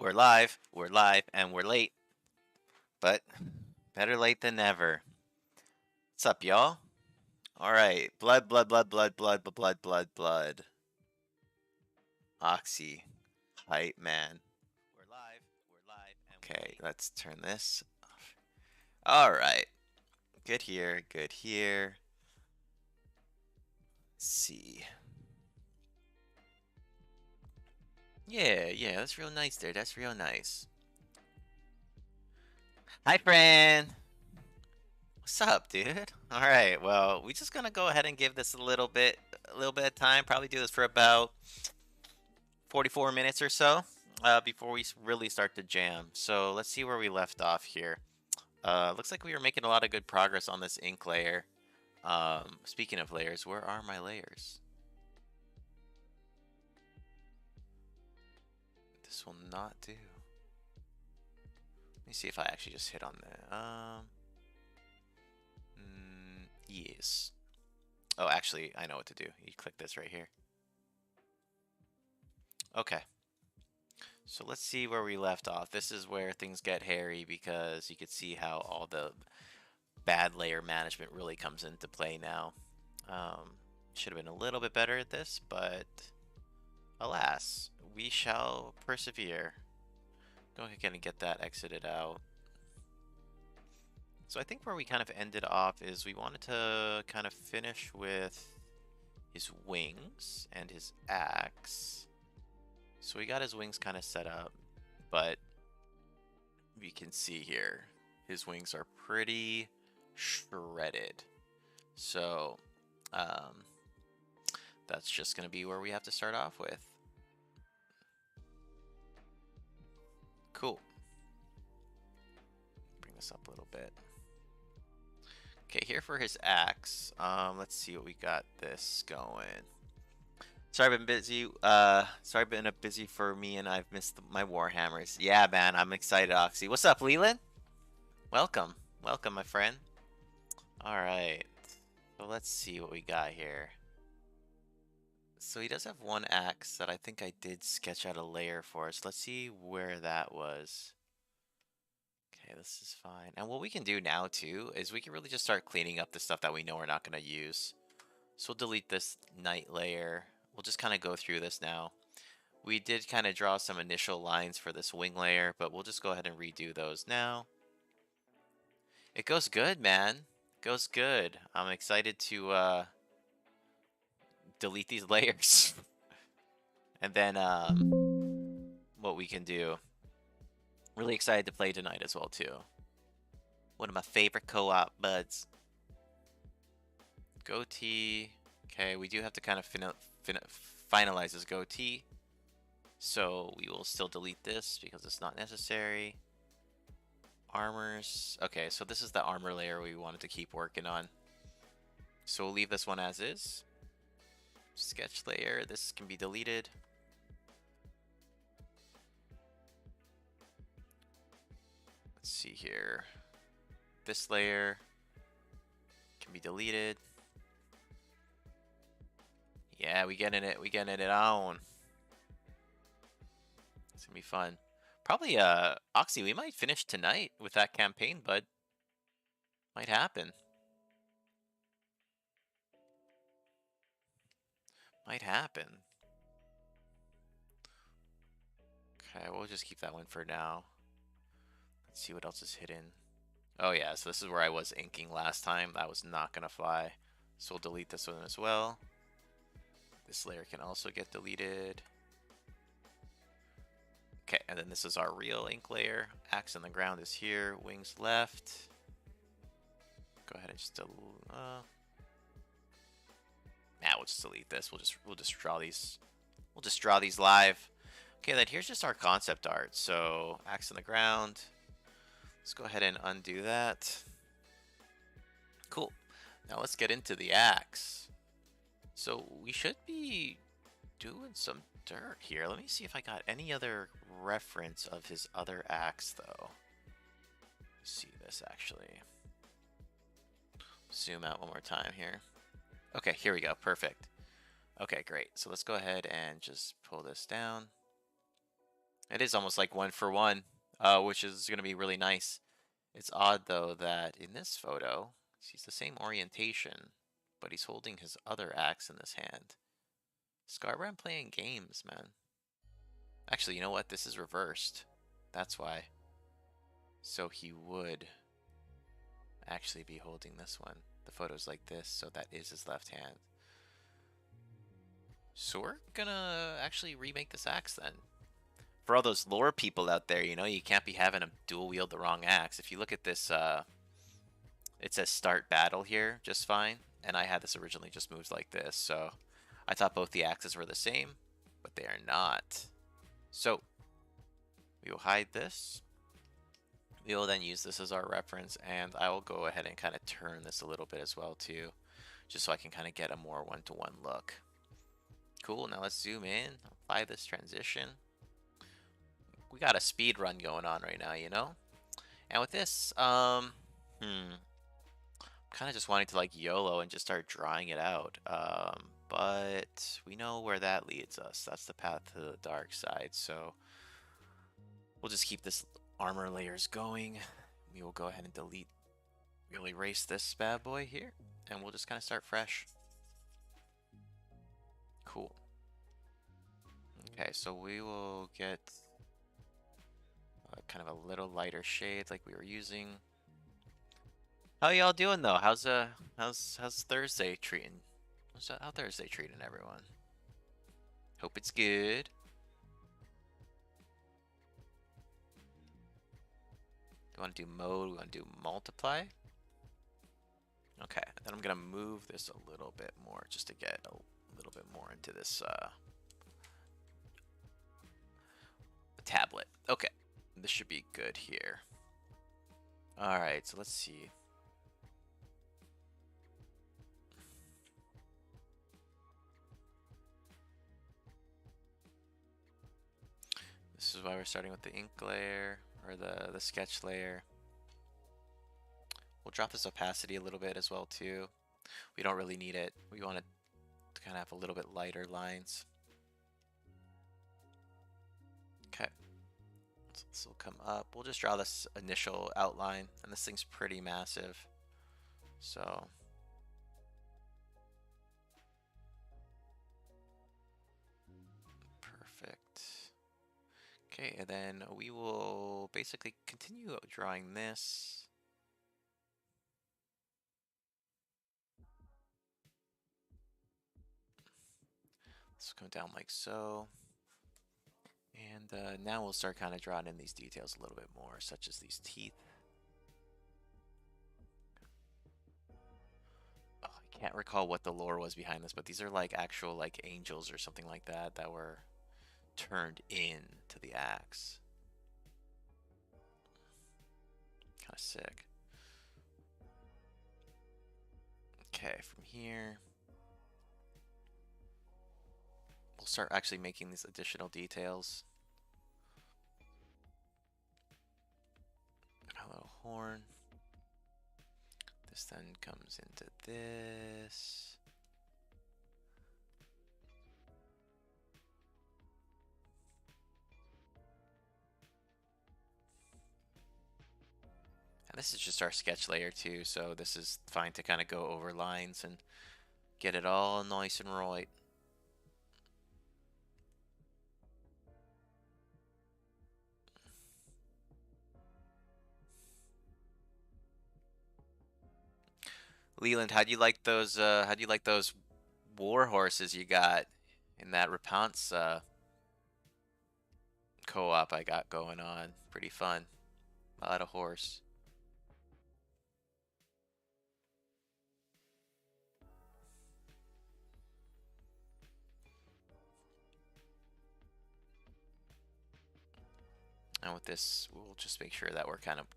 and we're late, but better late than never. What's up, y'all? All right, blood. Oxy, hype man. Okay, let's turn this off. All right, good here, good here. Let's see. Yeah, that's real nice there. That's real nice. Hi, friend. What's up, dude? All right, well, we just gonna go ahead and give this a little bit of time. Probably do this for about 44 minutes or so before we really start to jam. So let's see where we left off here. Looks like we were making a lot of good progress on this ink layer. Speaking of layers, where are my layers? This will not do. Let me see if I actually just hit on that. Yes. Oh, actually, I know what to do. You click this right here. Okay. So let's see where we left off. This is where things get hairy because you can see how all the bad layer management really comes into play now. Should have been a little bit better at this, but alas, we shall persevere. Go ahead and get that exited out. So I think where we kind of ended off is we wanted to kind of finish with his wings and his axe. So we got his wings kind of set up, but we can see here his wings are pretty shredded. So that's just going to be where we have to start off with. Cool. Bring this up a little bit. Okay, here for his axe. Let's see what we got this going. Sorry, I've been busy. Sorry, been a busy for me, and I've missed my Warhammers. Yeah, man, I'm excited, Oxy. What's up, Leland? Welcome, welcome, my friend. All right, so let's see what we got here. So he does have one axe that I think I did sketch out a layer for us. Let's see where that was. Okay, this is fine. And what we can do now too is we can really just start cleaning up the stuff that we know we're not going to use. So we'll delete this night layer. We'll just kind of go through this now. We did kind of draw some initial lines for this wing layer, but we'll just go ahead and redo those now. It goes good, man. It goes good. I'm excited to delete these layers. And then what we can do. Really excited to play tonight as well, too. One of my favorite co-op buds. Goatee. Okay, we do have to kind of finalize this goatee. So we will still delete this because it's not necessary. Armors. Okay, so this is the armor layer we wanted to keep working on. So we'll leave this one as is. Sketch layer. This can be deleted. Let's see here. This layer can be deleted. Yeah, we getting it. We getting it on. It's gonna be fun. Probably, Oxy, we might finish tonight with that campaign, bud. Might happen. Might happen. Okay, we'll just keep that one for now. Let's see what else is hidden. Oh yeah, so this is where I was inking last time. That was not gonna fly. So we'll delete this one as well. This layer can also get deleted. Okay, and then this is our real ink layer. Axe on the ground is here. Wings left. Go ahead and just we'll just delete this. We'll just draw these. We'll just draw these live. Okay, then here's just our concept art. So axe on the ground. Let's go ahead and undo that. Cool. Now let's get into the axe. So we should be doing some dirt here. Let me see if I got any other reference of his other axe, though. Let's see this, actually. Zoom out one more time here. Okay, here we go. Perfect. Okay, great. So let's go ahead and just pull this down. It is almost like 1 for 1, which is going to be really nice. It's odd, though, that in this photo, he's the same orientation, but he's holding his other axe in his hand. Skarbrand playing games, man. Actually, you know what? This is reversed. That's why. So he would actually be holding this one. The photo's like this, so that is his left hand. So we're gonna actually remake this axe then. For all those lore people out there, you know, you can't be having him dual wield the wrong axe. If you look at this, it says start battle here just fine, and I had this originally just moved like this, so I thought both the axes were the same, but they are not. So we will hide this. We will then use this as our reference, and I will go ahead and kind of turn this a little bit as well too, just so I can kind of get a more one-to-one look. Cool, now let's zoom in, apply this transition. We got a speed run going on right now, you know? And with this, kind of just wanting to like YOLO and just start drawing it out. But we know where that leads us. That's the path to the dark side. So we'll just keep this armor layers going. We will go ahead and delete, we'll erase this bad boy here, and we'll just kind of start fresh. Cool. Okay, so we will get kind of a little lighter shade like we were using. How y'all doing though? How's Thursday treating? How Thursday treating everyone? Hope it's good. Do you want to do mode? We want to do multiply? Okay, then I'm gonna move this a little bit more just to get a little bit more into this tablet. Okay, this should be good here. All right, so let's see. This is why we're starting with the ink layer, or the sketch layer. We'll drop this opacity a little bit as well too. We don't really need it. We want it to kind of have a little bit lighter lines. Okay. So this will come up. We'll just draw this initial outline, and this thing's pretty massive. So perfect. Okay, and then we will basically continue drawing this. This will come down like so. And now we'll start kind of drawing in these details a little bit more, such as these teeth. Oh, I can't recall what the lore was behind this, but these are like actual like angels or something like that that were turned in to the axe. Kind of sick. Okay, from here, we'll start actually making these additional details. A little horn. This then comes into this. And this is just our sketch layer too, so this is fine to kind of go over lines and get it all nice and right. Leland, how do you like those war horses you got in that Repance co-op I got going on? Pretty fun. A lot of horse. And with this, we'll just make sure that we're kind of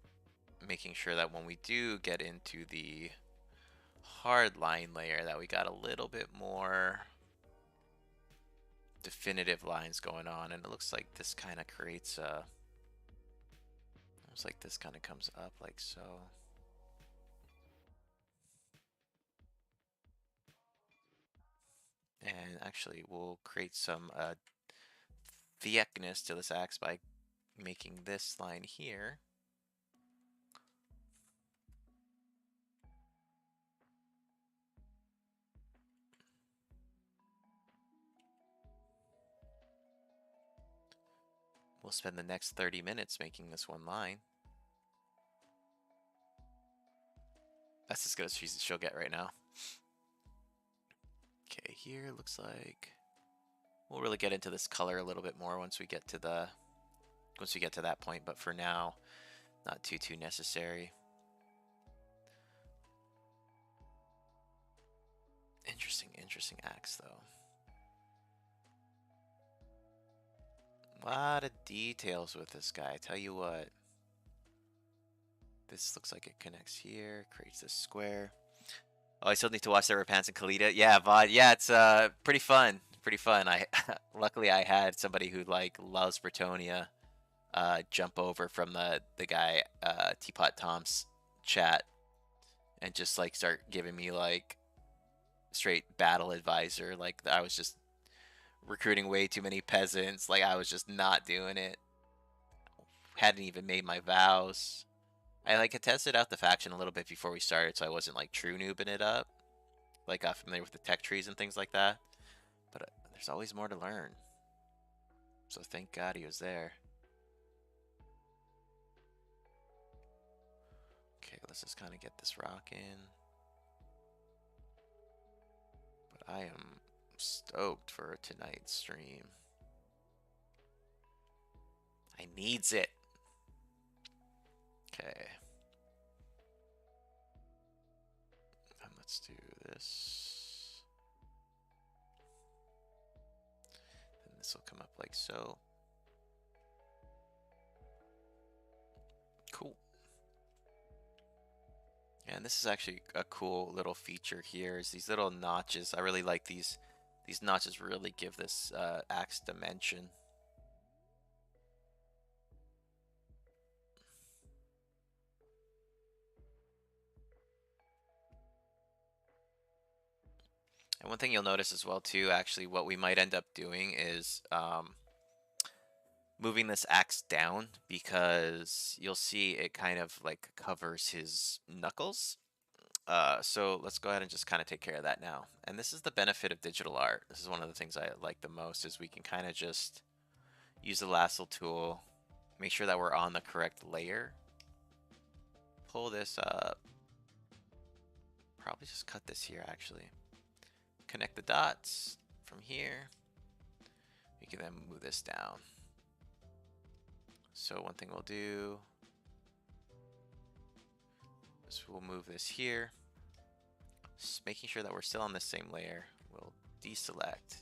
making sure that when we do get into the hard line layer that we got a little bit more definitive lines going on. And it looks like this kind of creates a, looks like this kind of comes up like so. And actually we'll create some thickness to this axe by making this line here. We'll spend the next 30 minutes making this one line. That's as good as she'll get right now. Okay, here looks like we'll really get into this color a little bit more once we get to that point, but for now, not too necessary. Interesting axe though. A lot of details with this guy, I tell you what. This looks like it connects here, creates this square. Oh, I still need to watch the Repants and Kalita. Yeah, VOD. Yeah, it's pretty fun. Pretty fun. I luckily I had somebody who like loves Bretonia jump over from the guy Teapot Tom's chat and just like start giving me like straight battle advisor. Like I was just recruiting way too many peasants. Like I was just not doing it. Hadn't even made my vows. I like had tested out the faction a little bit before we started, so I wasn't like true noobing it up. Like got familiar with the tech trees and things like that. But there's always more to learn. So thank God he was there. Okay, let's just kind of get this rocking. But I am stoked for tonight's stream. I needs it. Okay. And let's do this. And this will come up like so. Cool. And this is actually a cool little feature here is these little notches. I really like these. These notches really give this axe dimension. And one thing you'll notice as well too, actually, what we might end up doing is moving this axe down, because you'll see it kind of like covers his knuckles. So let's go ahead and just kind of take care of that now. And this is the benefit of digital art. This is one of the things I like the most, is we can kind of just use the lasso tool, make sure that we're on the correct layer, pull this up, probably just cut this here actually. Connect the dots from here. We can then move this down. So one thing we'll do is we'll move this here. Just making sure that we're still on the same layer. We'll deselect.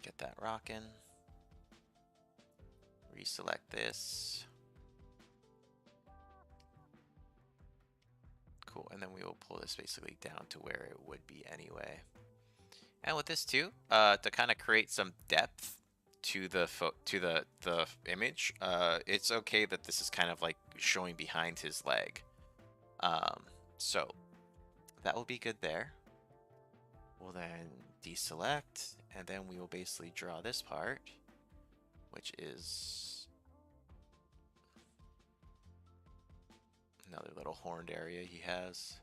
Get that rocking. Reselect this. Cool, and then we will pull this basically down to where it would be anyway. And with this too, to kind of create some depth to the image, it's okay that this is kind of like showing behind his leg. So that will be good there. We'll then deselect, and then we will basically draw this part, which is another little horned area he has.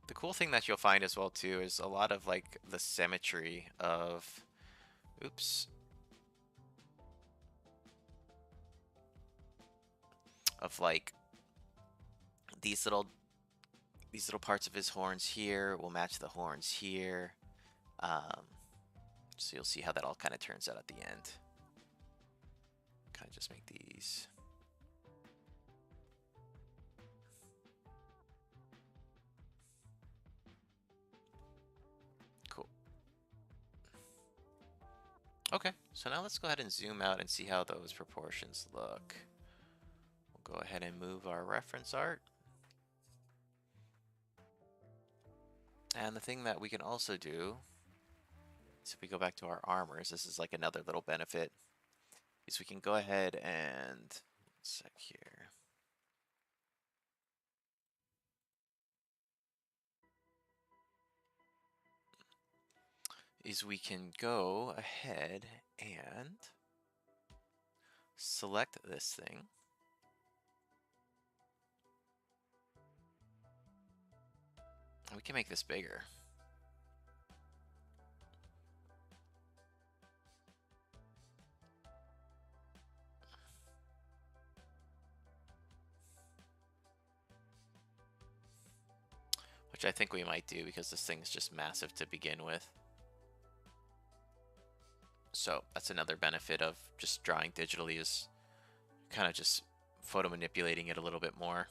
The cool thing that you'll find as well too is a lot of like the symmetry of, oops, of like these little parts of his horns here will match the horns here. So you'll see how that all kind of turns out at the end. Kind of just make these. Cool. Okay, so now let's go ahead and zoom out and see how those proportions look. We'll go ahead and move our reference art. And the thing that we can also do is if we go back to our armors, this is like another little benefit, is we can go ahead and, one sec here. is we can go ahead and select this thing. We can make this bigger. Which I think we might do because this thing's just massive to begin with. So that's another benefit of just drawing digitally, is kind of just photo manipulating it a little bit more.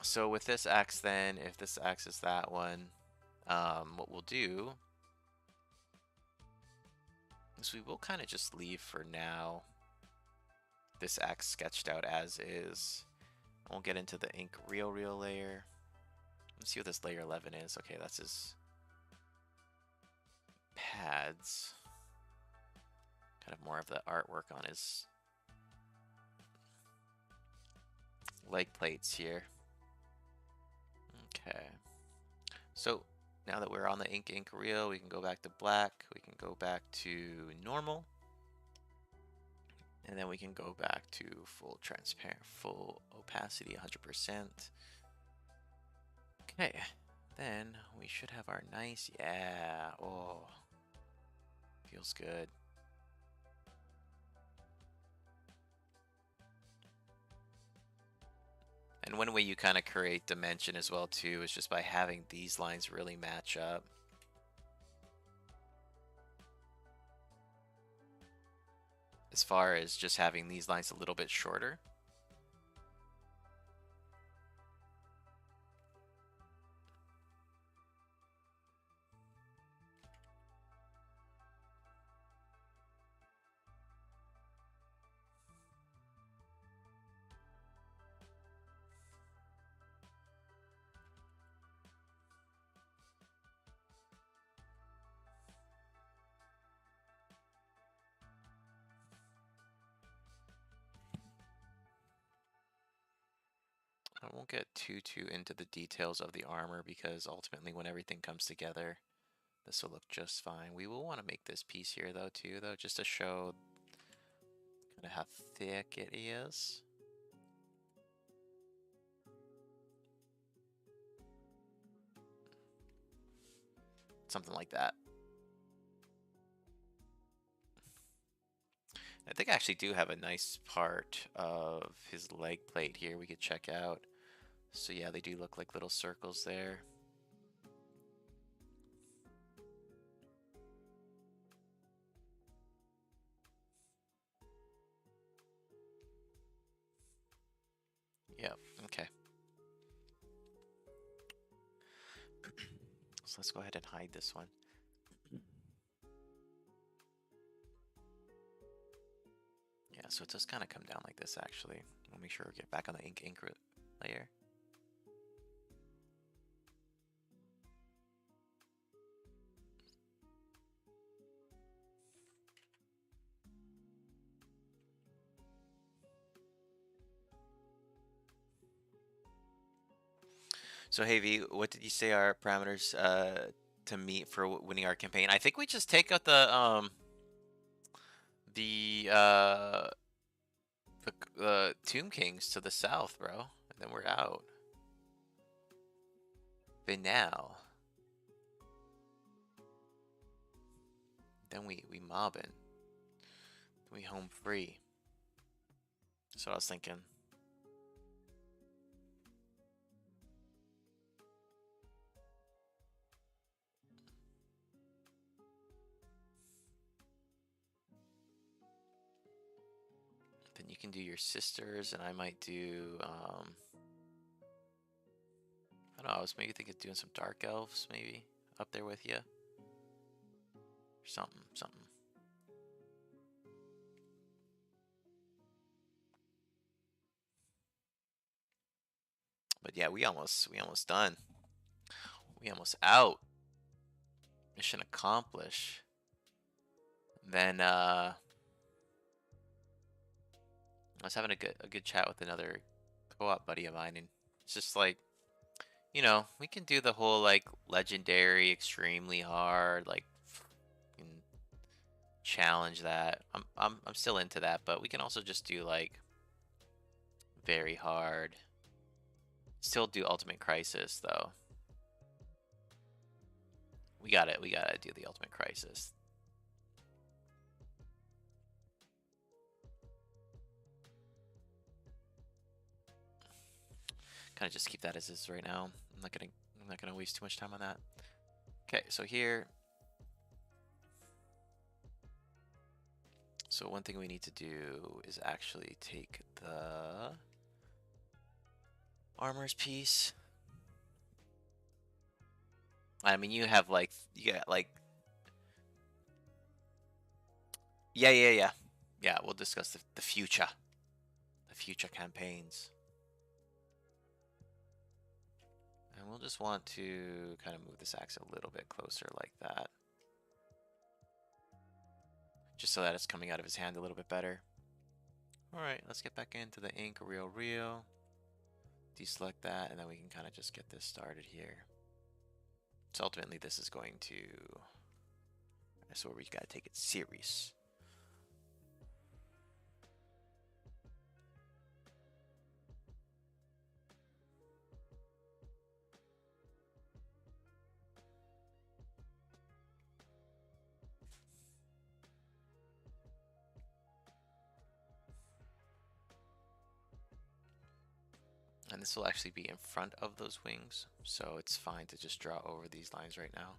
So with this axe then, if this axe is that one, what we'll do is we will kind of just leave for now this axe sketched out as is. We'll get into the ink real layer. Let's see what this layer 11 is. Okay, that's his pads. Kind of more of the artwork on his leg plates here. Okay. So now that we're on the ink real, we can go back to black. We can go back to normal. And then we can go back to full transparent, full opacity, 100%. Okay, then we should have our nice, yeah, oh, feels good. And one way you kind of create dimension as well too is just by having these lines really match up. As far as just having these lines a little bit shorter. I won't get too into the details of the armor because ultimately when everything comes together, this will look just fine. We will want to make this piece here though just to show kind of how thick it is. Something like that. I think I actually do have a nice part of his leg plate here we could check out. So yeah, they do look like little circles there. Yep, okay. So let's go ahead and hide this one. Yeah, so it does kind of come down like this actually. We'll make sure we get back on the ink layer. So hey V, what did you say our parameters to meet for winning our campaign? I think we just take out the Tomb Kings to the south, bro, and then we're out. Banal. Then we mobbin'. We home free. That's what I was thinking. Then you can do your sisters, and I might do, I don't know, I was maybe thinking of doing some dark elves, maybe, up there with you. Or something. But yeah, we almost done. We almost out. Mission accomplished. Then I was having a good chat with another co-op buddy of mine, and it's just like, You know, we can do the whole like legendary, extremely hard, like can challenge that. I'm still into that, but we can also just do like very hard. Still do Ultimate Crisis though. We got it. We gotta do the Ultimate Crisis. Kind of just keep that as is right now. I'm not gonna waste too much time on that. Okay, so here. So one thing we need to do is actually take the armor's piece. I mean, you have like, you got like, yeah. Yeah, we'll discuss the future campaigns. And we'll just want to kind of move this axe a little bit closer like that. Just so that it's coming out of his hand a little bit better. Alright, let's get back into the ink real. Deselect that, and then we can kind of just get this started here. So ultimately this is going to... That's where we gotta take it serious. And this will actually be in front of those wings, so it's fine to just draw over these lines right now.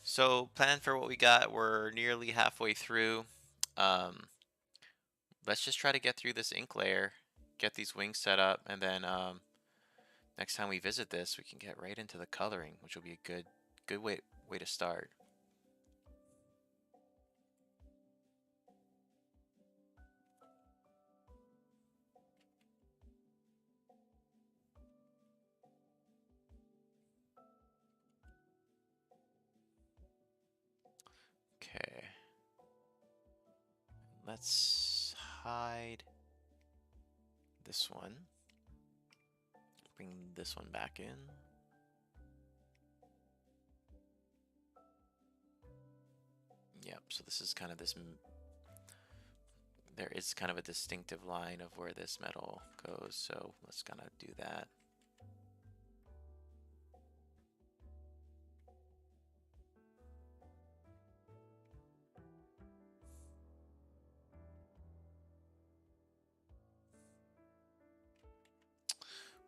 So plan for what we got. We're nearly halfway through. Let's just try to get through this ink layer, get these wings set up, and then next time we visit this, we can get right into the coloring, which will be a good way to start. Okay. Let's hide this one. Bring this one back in. Yep, so this is kind of this... There is kind of a distinctive line of where this metal goes, so let's kind of do that.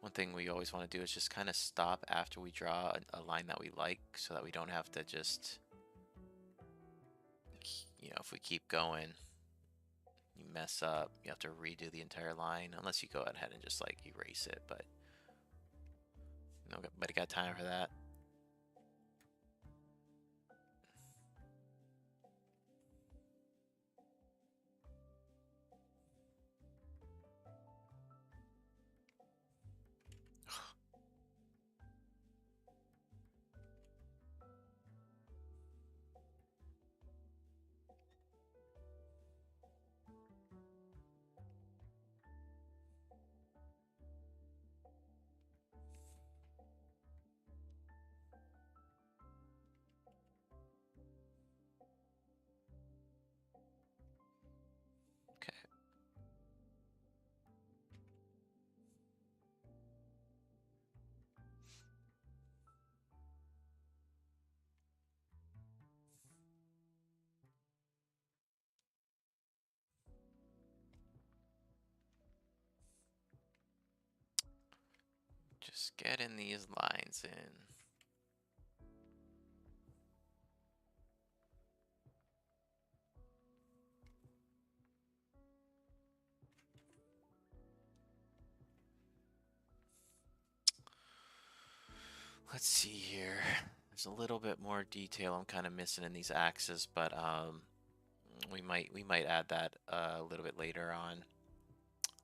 One thing we always want to do is just kind of stop after we draw a line that we like, so that we don't have to just, you know, if we keep going, you mess up, you have to redo the entire line, unless you go ahead and just like erase it, but nobody got time for that. Just getting these lines in. Let's see here. There's a little bit more detail I'm kind of missing in these axes, but we might add that a little bit later on,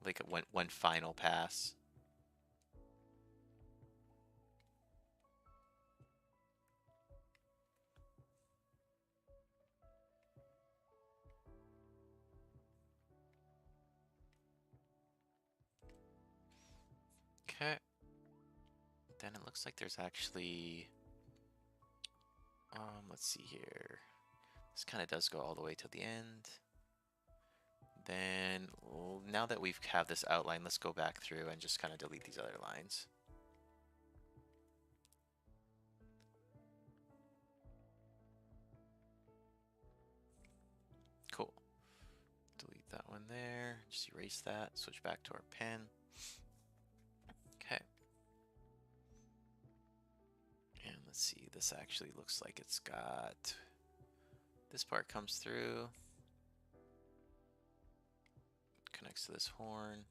like one final pass. then it looks like there's actually, let's see here. This kind of does go all the way to the end. Then, well, now that we've have this outline, let's go back through and just kind of delete these other lines. Cool. Delete that one there. Just erase that. Switch back to our pen. Okay. And let's see. This actually looks like it's got... This part comes through. Connects to this horn.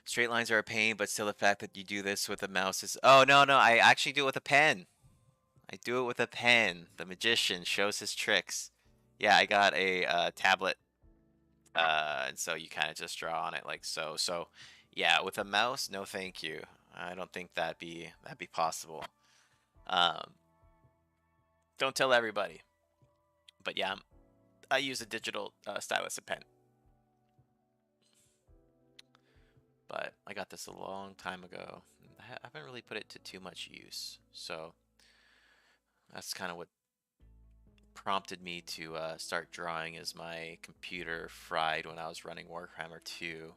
Straight lines are a pain, but still the fact that you do this with a mouse is... Oh, no, I actually do it with a pen. I do it with a pen. The magician shows his tricks. Yeah, I got a tablet. And so you kind of just draw on it like so. So, yeah, with a mouse, no thank you. I don't think that'd be possible. Don't tell everybody. But yeah, I use a digital stylus and pen. But I got this a long time ago. I haven't really put it to too much use. So that's kind of what prompted me to start drawing, as my computer fried when I was running Warhammer 2.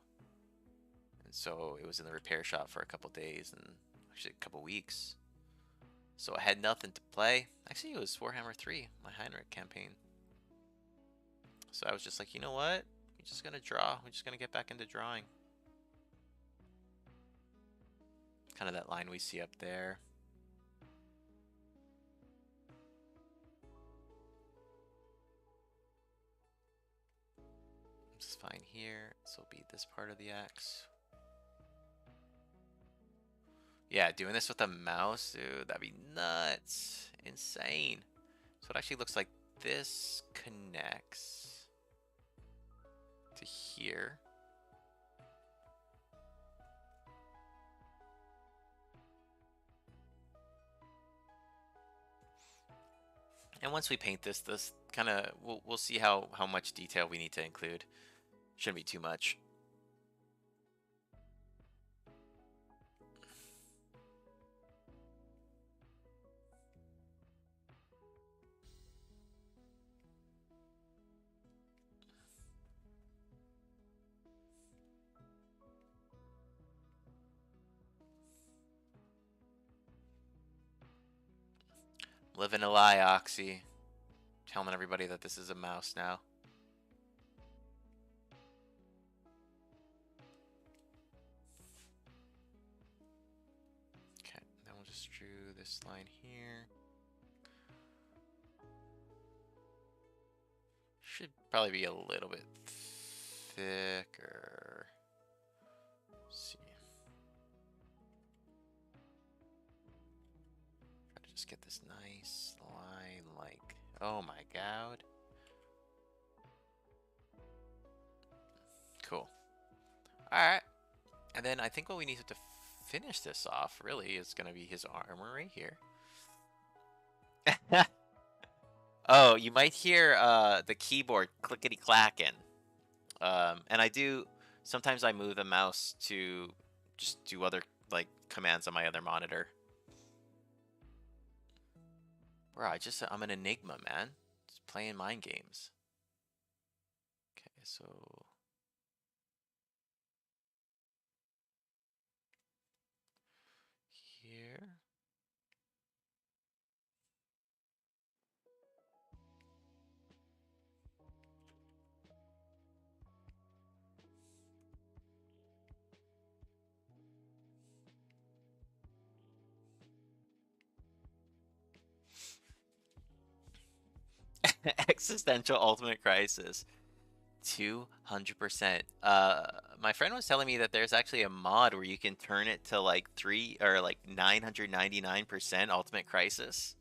And so it was in the repair shop for a couple days, and actually a couple weeks. So I had nothing to play. Actually, it was Warhammer 3, my Heinrich campaign. So I was just like, you know what? We're just going to draw. We're just going to get back into drawing. Kind of that line we see up there. This is fine here. This will be this part of the axe. Yeah, doing this with a mouse, dude, that'd be nuts. Insane. So it actually looks like this connects to here. And once we paint this kind of, we'll see how much detail we need to include. Shouldn't be too much. Living a lie, Oxy. Telling everybody that this is a mouse now. Okay, then we'll just drew this line here. Should probably be a little bit thicker. Let's see. Try to just get this nice line like, oh my god. Cool. Alright. And then I think what we need to finish this off, really, is going to be his armor right here. Oh, you might hear the keyboard clickety-clacking. And I do... Sometimes I move the mouse to just do other, like, commands on my other monitor. Bro, I'm an enigma, man. Just playing mind games. Okay, so... Here. Existential Ultimate Crisis. 200%. My friend was telling me that there's actually a mod where you can turn it to like 999% Ultimate Crisis.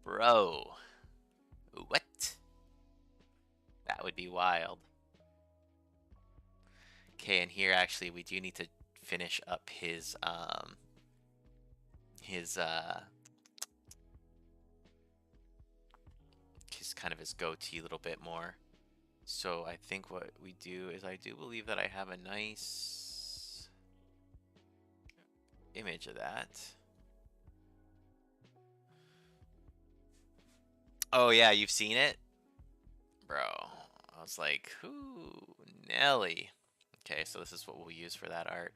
Bro. What? That would be wild. Okay, and here actually we do need to finish up his his kind of his goatee a little bit more. So I think what we do is I do believe that I have a nice image of that. Oh yeah, you've seen it? Bro, I was like, whoo, Nelly. Okay, so this is what we'll use for that art.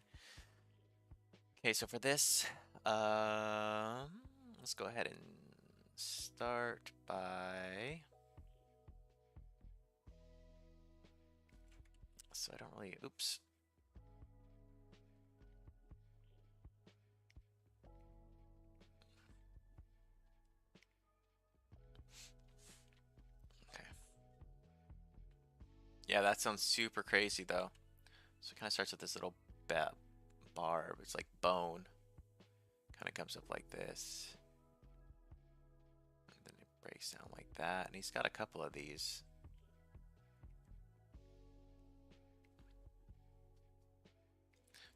Okay, so for this, let's go ahead and start by... So I don't really... Oops. Okay. Yeah, that sounds super crazy, though. So it kind of starts with this little barb. It's like bone. Kind of comes up like this. And then it breaks down like that. And he's got a couple of these.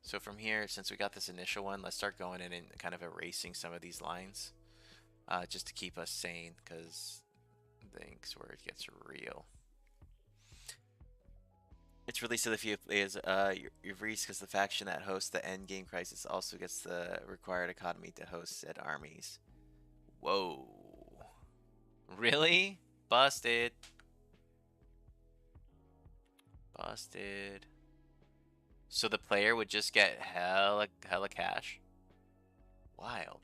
So from here, since we got this initial one, let's start going in and kind of erasing some of these lines. Just to keep us sane, because I think where it gets real. It's released to the few players. You've reached because the faction that hosts the end game crisis also gets the required economy to host said armies. Whoa. Really? Busted. Busted. So the player would just get hella cash? Wild.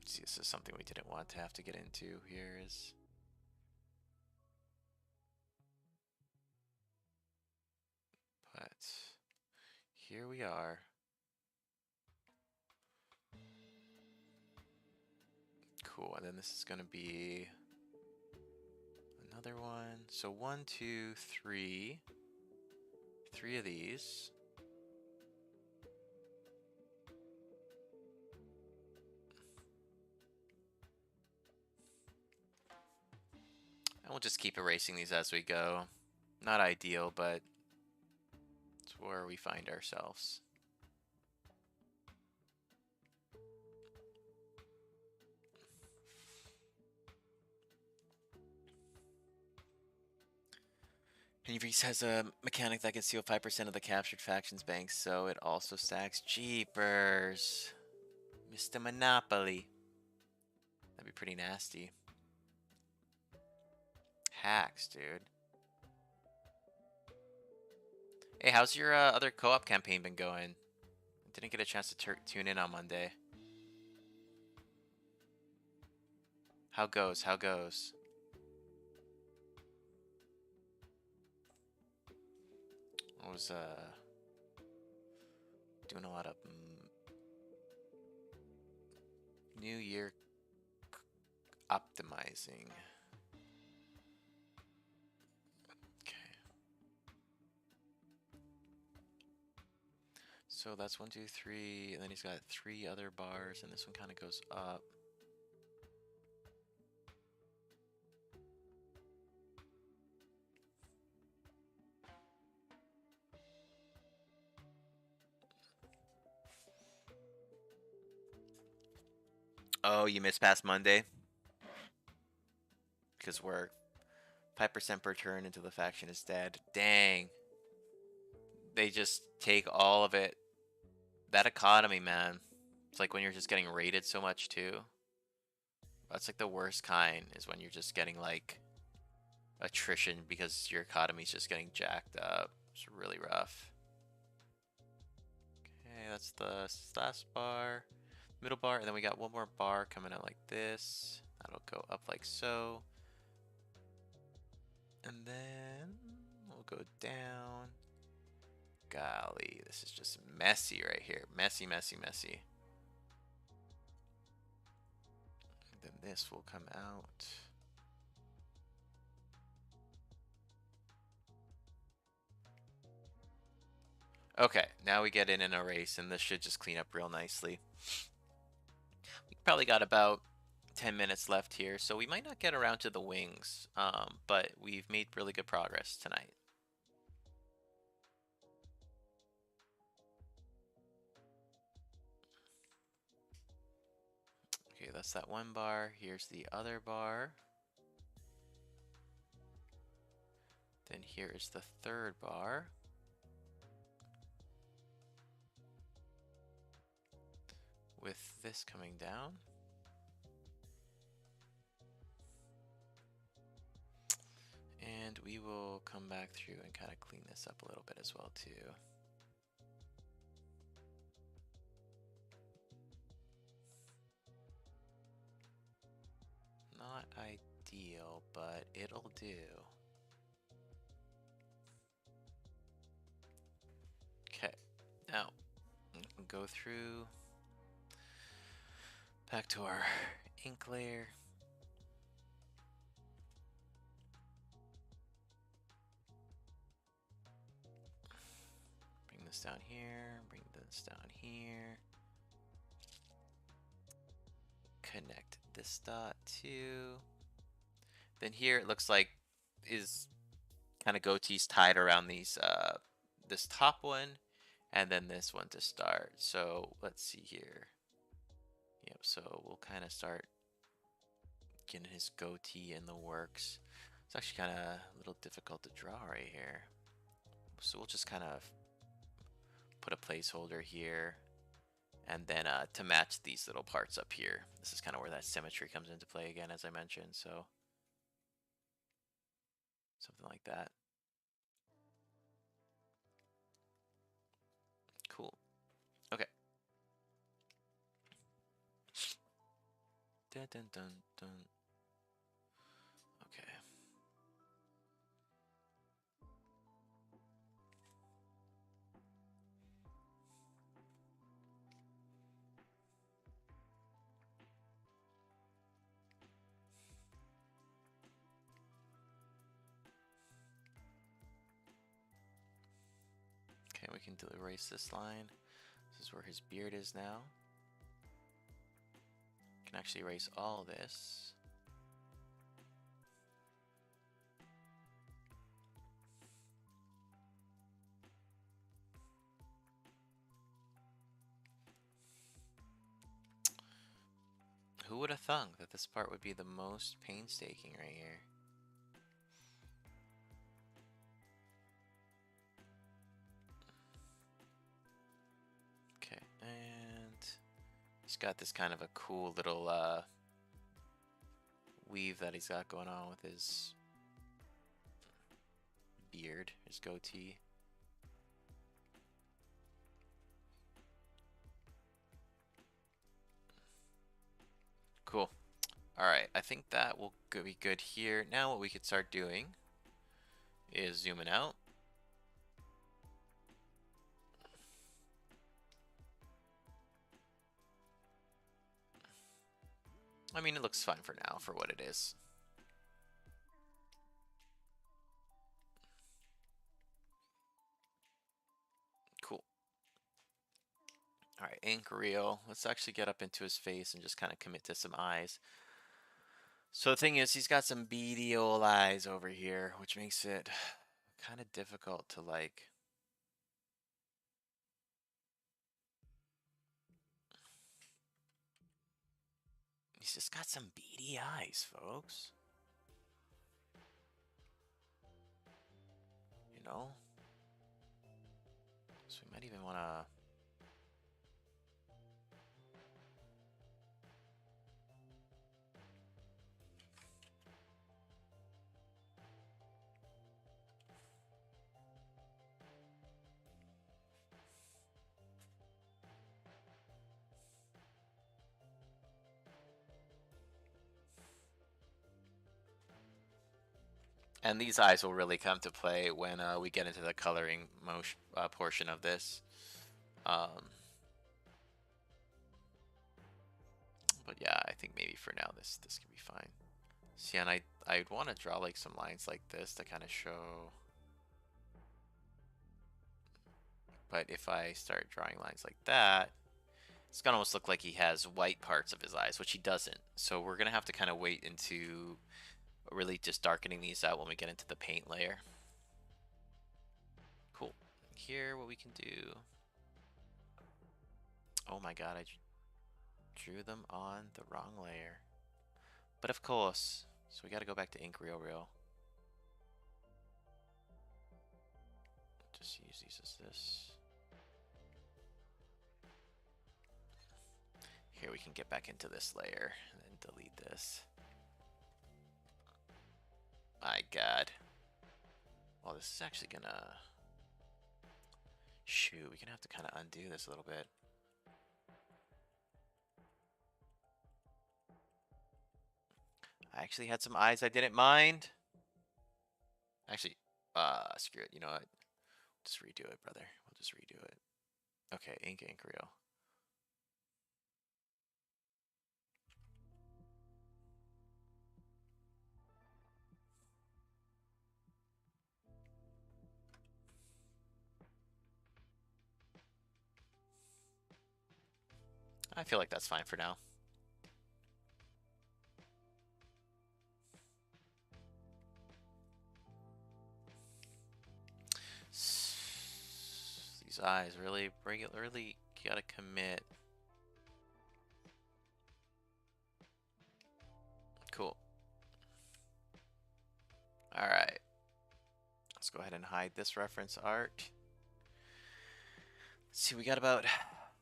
See, this is something we didn't want to have to get into here is... But here we are. Cool, and then this is gonna be another one. So 1, 2, 3. 3 of these. And we'll just keep erasing these as we go. Not ideal, but it's where we find ourselves. Henry's has a mechanic that can steal 5% of the captured faction's banks, so it also stacks Jeepers. Mr. Monopoly. That'd be pretty nasty. Hacks, dude. Hey, how's your other co-op campaign been going? I didn't get a chance to tune in on Monday. How goes? How goes? I was doing a lot of New Year optimizing. Okay. So that's 1, 2, 3, and then he's got 3 other bars, and this one kind of goes up. Oh, you missed past Monday? Because we're 5% per turn until the faction is dead. Dang. They just take all of it. That economy, man. It's like when you're just getting raided so much, too. That's like the worst kind, is when you're just getting, like, attrition because your economy's just getting jacked up. It's really rough. Okay, that's the last bar. Middle bar, and then we got one more bar coming out like this. That'll go up like so. And then we'll go down. Golly, this is just messy right here. Messy, messy, messy. And then this will come out. Okay, now we get in an erase, and this should just clean up real nicely. We probably got about 10 minutes left here, so we might not get around to the wings, but we've made really good progress tonight. that's that one bar. Here's the other bar. Then here is the third bar. With this coming down. And we will come back through and kind of clean this up a little bit as well too. Not ideal, but it'll do. Okay, now we can go through back to our ink layer. Bring this down here, bring this down here. Connect this dot too. Then here it looks like is kind of goatees tied around these this top one and then this one to start. So let's see here. Yep, so we'll kind of start getting his goatee in the works. It's actually kind of a little difficult to draw right here. So we'll just kind of put a placeholder here. And then to match these little parts up here. This is kind of where that symmetry comes into play again, as I mentioned. So something like that. Cool. Okay. Dun, dun, dun, dun. Okay. Okay, we can erase this line. This is where his beard is now. Can actually erase all this. Who would have thunk that this part would be the most painstaking right here? Okay, and he's got this kind of a cool little weave that he's got going on with his beard, his goatee. Cool. Alright, I think that will be good here. Now what we could start doing is zooming out. I mean, it looks fine for now for what it is. Cool. Alright, ink reel. Let's actually get up into his face and just kind of commit to some eyes. So the thing is, he's got some beady old eyes over here, which makes it kind of difficult to like... He's just got some beady eyes, folks. You know? So we might even want to... And these eyes will really come to play when we get into the coloring motion, portion of this. But yeah, I think maybe for now this can be fine. See, and I'd want to draw like some lines like this to kind of show. But if I start drawing lines like that, it's gonna almost look like he has white parts of his eyes, which he doesn't. So we're gonna have to kind of wait into really just darkening these out when we get into the paint layer. Cool. Here, what we can do. Oh my god, Drew them on the wrong layer. But of course, so we gotta go back to ink real. Just use these as this. Here we can get back into this layer and then delete this. My god. Well, this is actually gonna... Shoot, we're gonna have to kind of undo this a little bit. I actually had some eyes I didn't mind. Actually, screw it. You know what? Just redo it, brother. We'll just redo it. Okay, ink reel. I feel like that's fine for now. These eyes really gotta commit. Cool. All right. Let's go ahead and hide this reference art. Let's see, we got about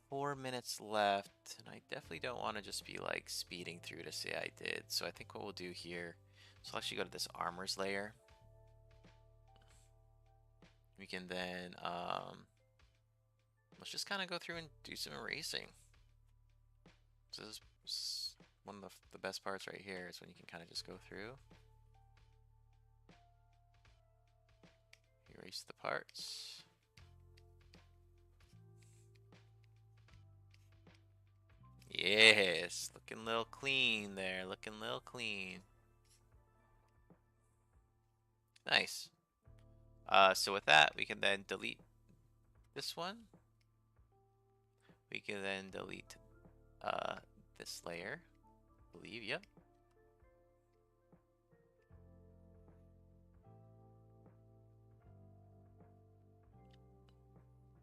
4 minutes left, and I definitely don't want to just be like speeding through to say I did. So I think what we'll do here, so I'll actually go to this armors layer. We can then, let's just kind of go through and do some erasing. So this is one of the best parts right here is when you can kind of just go through. Erase the parts. Yes, looking a little clean there, looking a little clean. Nice. So with that, we can then delete this one. We can then delete this layer, I believe, yep.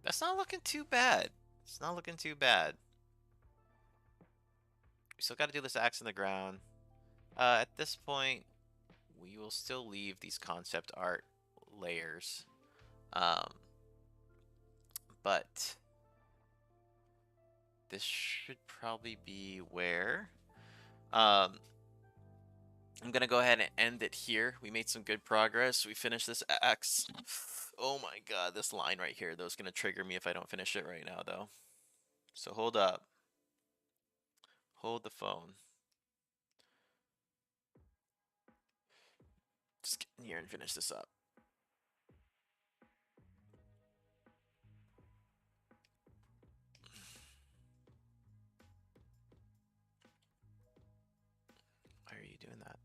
That's not looking too bad. It's not looking too bad. We still got to do this axe in the ground. At this point, we will still leave these concept art layers. But this should probably be where I'm gonna go ahead and end it here. We made some good progress. We finished this axe. Oh my god, this line right here, though, is gonna trigger me if I don't finish it right now, though. So hold up. Hold the phone. Just get in here and finish this up. Why are you doing that?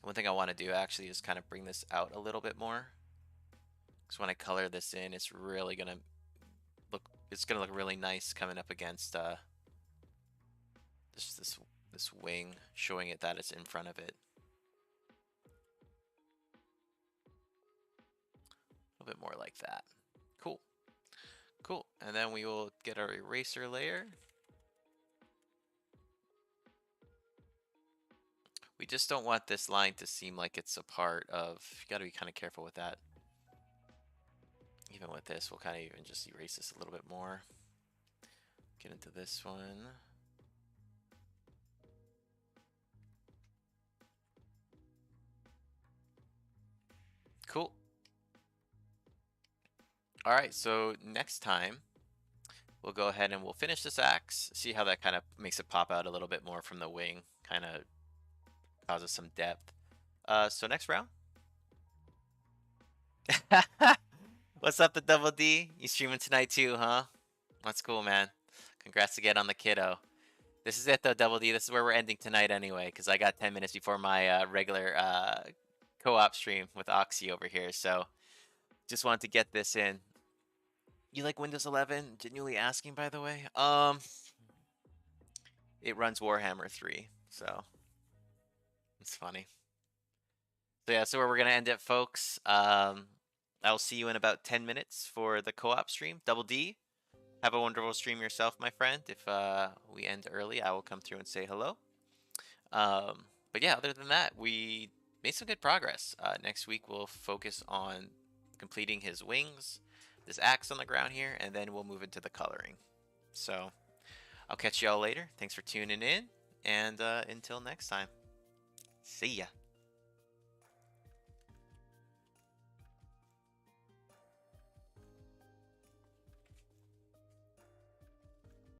One thing I want to do actually is kind of bring this out a little bit more. Because when I color this in, it's really gonna look really nice coming up against this wing, showing it that it's in front of it. A little bit more like that. Cool. Cool. And then we will get our eraser layer. We just don't want this line to seem like it's a part of, you gotta be kind of careful with that. Even with this, we'll kind of even just erase this a little bit more. Get into this one. Cool. All right, so next time we'll go ahead and we'll finish this axe, see how that kind of makes it pop out a little bit more from the wing, kind of causes some depth. So next round. What's up, the Double D? You streaming tonight too, huh? That's cool, man. Congrats again on the kiddo. This is it though, Double D. This is where we're ending tonight anyway, because I got 10 minutes before my regular co-op stream with Oxy over here. So just wanted to get this in. You like Windows 11? Genuinely asking, by the way. It runs Warhammer 3, so it's funny. So yeah, so where we're gonna end it, folks. I'll see you in about 10 minutes for the co-op stream. Double D, have a wonderful stream yourself, my friend. If we end early, I will come through and say hello. But yeah, other than that, we made some good progress. Next week, we'll focus on completing his wings, this axe on the ground here, and then we'll move into the coloring. So I'll catch y'all later. Thanks for tuning in, and until next time, see ya.